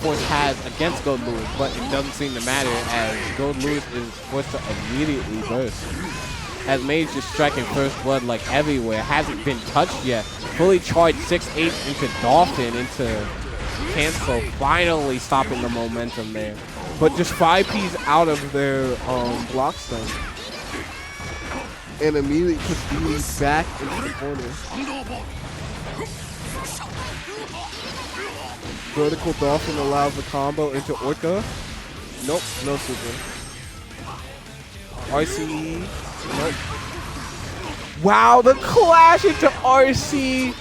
Force has against Goldlewis, but it doesn't seem to matter as Goldlewis is forced to immediately burst. As May's just striking first blood like everywhere, hasn't been touched yet. Fully charged 6-8 into Dolphin, into cancel, finally stopping the momentum there. But just 5Ps out of their block stun. And immediately puts Deeli back into the corner. Vertical Dolphin allows the combo into Orca. Nope, no super. RCE. Nope. Wow, the clash into RC.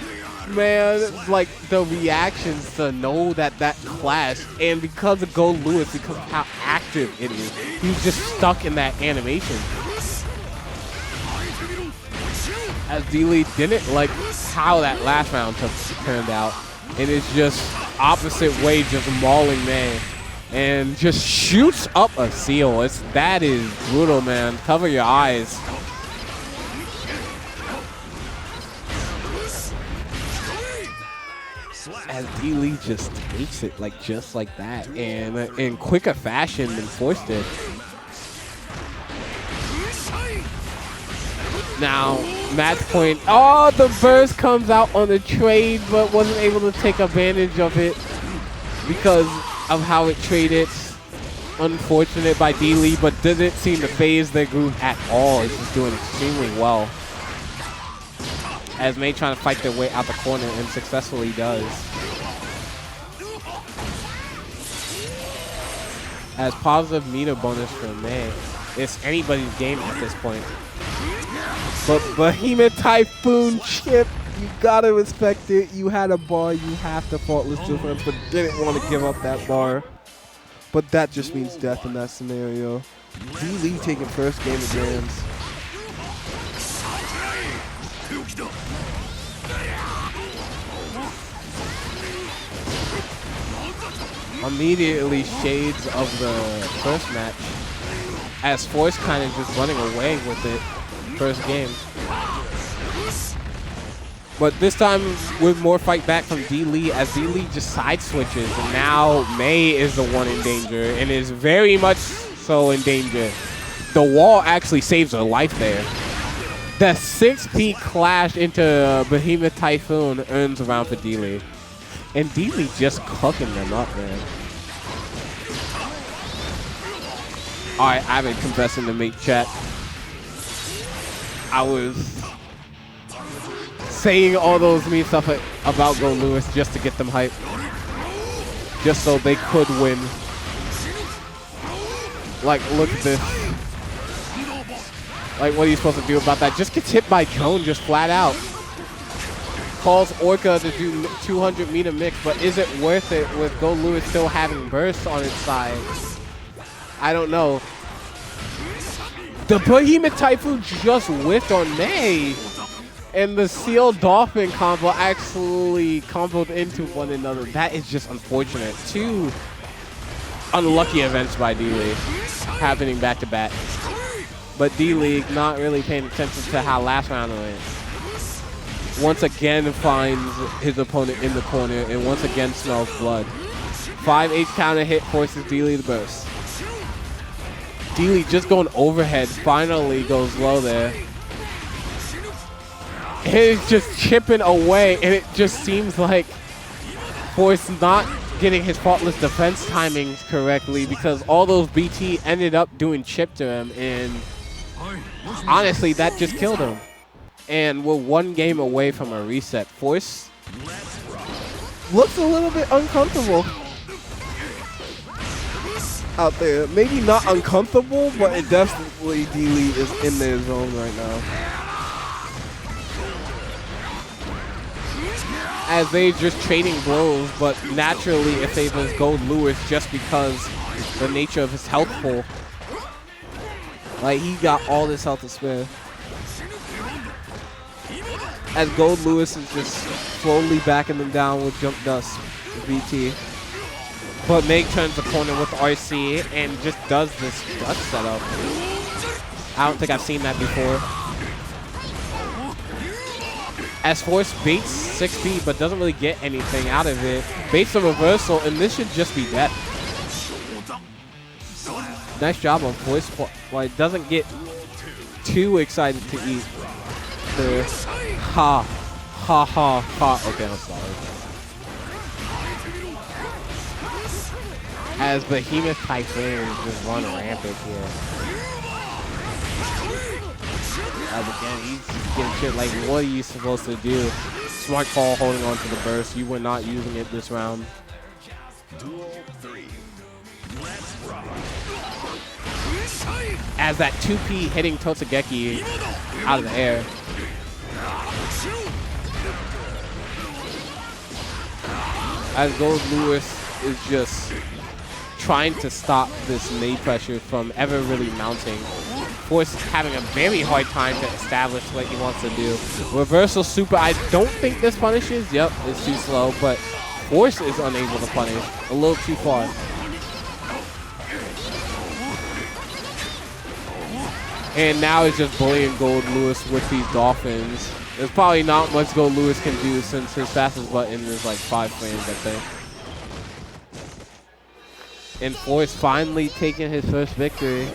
Man, like the reactions to know that clash, and because of Goldlewis, because of how active it is, he's just stuck in that animation. As Deeli didn't like how that last round turned out, and it's just opposite way, just mauling man, and just shoots up a seal. That is brutal, man. Cover your eyes. As Deeli just takes it just like that, and in quicker fashion than Forced did. Now, match point. Oh, the burst comes out on the trade, but wasn't able to take advantage of it because of how it traded. Unfortunate by Deeli, but didn't seem to phase their groove at all. It's just doing extremely well. As May trying to fight their way out the corner and successfully does. As positive meter bonus for May. It's anybody's game at this point. But Behemoth Typhoon Chip, you gotta respect it. You had a bar, you have to faultless defense, but didn't want to give up that bar. But that just means death in that scenario. Deeli taking first game of games. Immediately shades of the first match, as Force kind of just running away with it first game. But this time with more fight back from Deeli, as Deeli just side switches, and now May is the one in danger, and is very much so in danger. The wall actually saves her life there. The 6P clash into Behemoth Typhoon earns a round for Deeli. And Deeli just cooking them up, man. Alright, I've been confessing to make chat. I was saying all those mean stuff about Goldlewis just to get them hyped. Just so they could win. Like, look at this. Like, what are you supposed to do about that? Just gets hit by drone, just flat out. Calls Orca to do 200 meter mix, but is it worth it with Goldlewis still having burst on its side? I don't know. The Behemoth Typhoon just whiffed on May, and the Seal Dolphin combo actually comboed into one another. That is just unfortunate. Two unlucky events by Deeli happening back to back. But Deeli not really paying attention to how last round went. Once again finds his opponent in the corner and once again smells blood. 5H counter hit forces Deeli to burst. Deeli just going overhead, finally goes low there. And it's just chipping away, and it just seems like Force not getting his faultless defense timings correctly, because all those BT ended up doing chip to him, and honestly that just killed him. And we're one game away from a reset. Force looks a little bit uncomfortable out there. Maybe not uncomfortable, but it definitely Deeli is in their zone right now. As they just trading blows, but naturally it favors Goldlewis just because the nature of his health pool. Like, he got all this health to spare. As Goldlewis is just slowly backing them down with jump dust, VT. But Meg turns the corner with RC and just does this dust setup. I don't think I've seen that before. as Force baits 6B but doesn't really get anything out of it. Baits a reversal, and this should just be dead. Nice job on Force. Well, it doesn't get too excited to eat the ha. Okay, I'm sorry. As Behemoth Typhoon just run rampant here. Again, he's getting shit like, what are you supposed to do? Smart call holding on to the burst. You were not using it this round. As that 2P hitting Totsugeki out of the air. As Goldlewis is just trying to stop this nade pressure from ever really mounting. Force having a very hard time to establish what he wants to do. Reversal super, I don't think this punishes. Yep, it's too slow, but Force is unable to punish. A little too far. And now it's just bullying Goldlewis with these dolphins. There's probably not much Goldlewis can do since his fastest button is like 5 frames, I think. And Force finally taking his first victory.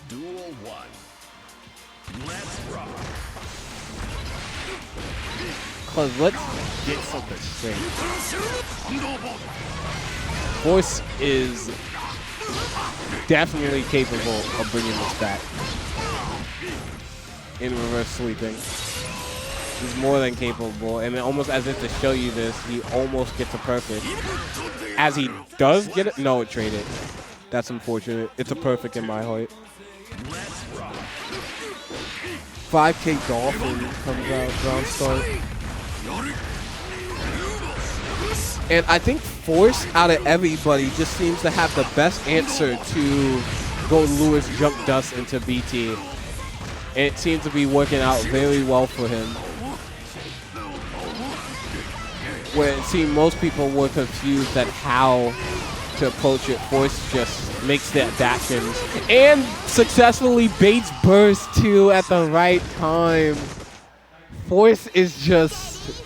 Duel 1. Let's rock. Cause let's get something straight. Force is definitely capable of bringing this back in reverse sweeping. He's more than capable, and almost as if to show you this, he almost gets a perfect. As he does get it, no, it traded. That's unfortunate. It's a perfect in my heart. 5K Dolphin comes out, ground start. And I think Force, out of everybody, just seems to have the best answer to Goldlewis jump dust into BT. And it seems to be working out very well for him. Where it seemed most people were confused at how to approach it. Force just makes the adaptations and successfully baits burst too at the right time. Force is just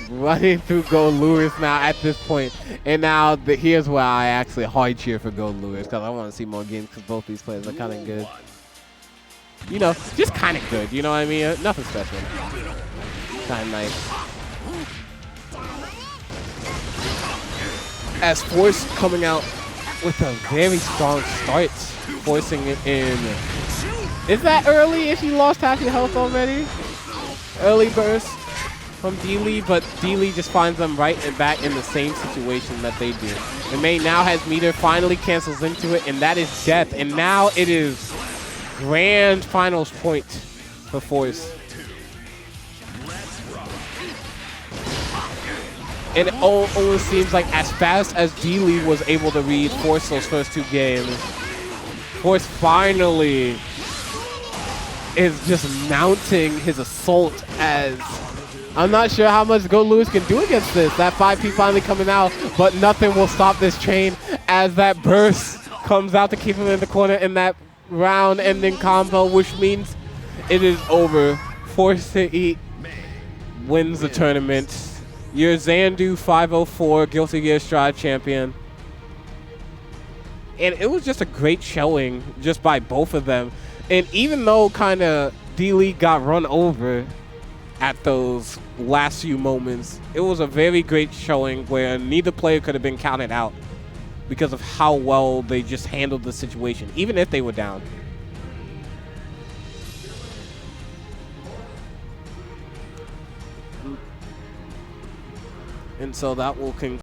running through Goldlewis now at this point. And now here's where I actually hard cheer for Goldlewis, because I want to see more games, because both these players are kind of good. You know, just kind of good, you know what I mean? Nothing special. Kind of nice. As Force coming out with a very strong start, forcing it in. Is that early if you lost half your health already? Early burst from Deeli, but Deeli just finds them right and back in the same situation that they do. The main now has meter, finally cancels into it, and that is death. And now it is grand finals point for Force. It almost seems like as fast as Deeli was able to read Force those first 2 games, Force finally is just mounting his assault. As I'm not sure how much Goldlewis can do against this. That 5P finally coming out, but nothing will stop this train as that burst comes out to keep him in the corner in that round-ending combo, which means it is over. Forced2Eat wins the tournament. Your Xanadu 504 Guilty Gear Strive champion. And it was just a great showing just by both of them. And even though kind of Deeli got run over at those last few moments, it was a very great showing where neither player could have been counted out because of how well they just handled the situation, even if they were down. And so that will conclude.